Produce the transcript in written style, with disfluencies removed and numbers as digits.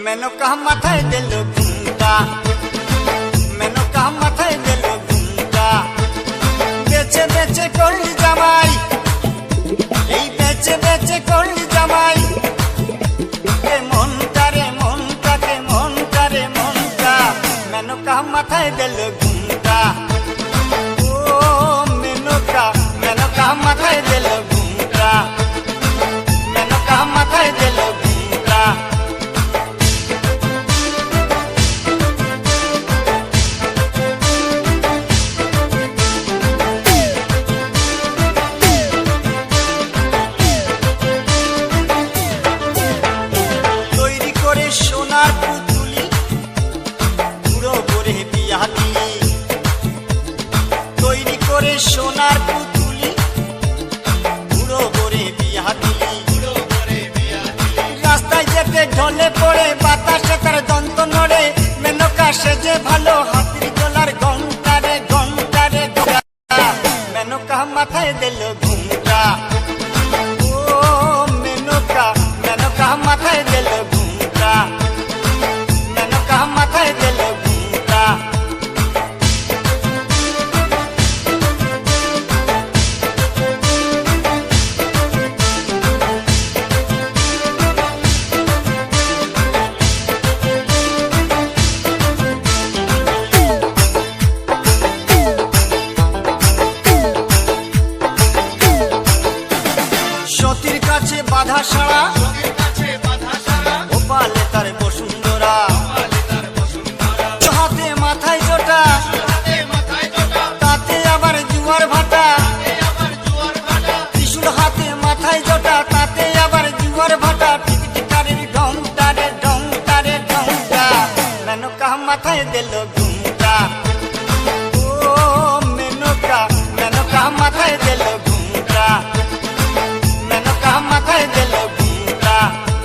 মেনকা মাথায় দিল ঘুমটা, মেনকা মাথায় দিল ঘুমটা। বেচে বেচে করলি জামাই, এই বেচে বেচে করলি জামাই। এ মনটা রে মনটা, কে মনটা রে মনটা, মেনকা মাথায় দিল ঘুমটা। ও মেনকা, মেনকা মাথায় দিল ঘুমটা, মেনকা মাথায় দিল ঘুমটা। তৈরি করে সোনার পুতুলি, বুড়ো করে বিয়া দিলি। তৈরি করে সোনার পুতুলি, বুড়ো করে বিয়া দিলি। রাস্তায় যেতে ঢলে পড়ে বাতাসে তার দন্ত নড়ে। মেনকা সেজে ভালো হাতির গলার ঘন্টা রে ঘন্টা রে ঘন্টা, মেনকা মাথায় দিল ঘুমটা। ও মেনকা, মেনকা মাথায় দিল ঘুমটা, মেনকা মাথায় দিল ঘুমটা। সতীর কাছে বাধা সারা, গোপালে তার বসুন্ধরা। হাতে মাথায় জোটা, তাতে আবার জুয়ার ভাটা। ত্রিশূল হাতে মাথায় জোটা, তাতে আবার জুয়ার ভাটা। টিকটিকারের ঢংটা রে ঢংটা রে ঢংটা, মেনকা মাথায় দিল ঘুমটা। ও মেনকা, মেনকা মাথায় দিল ঘুমটা।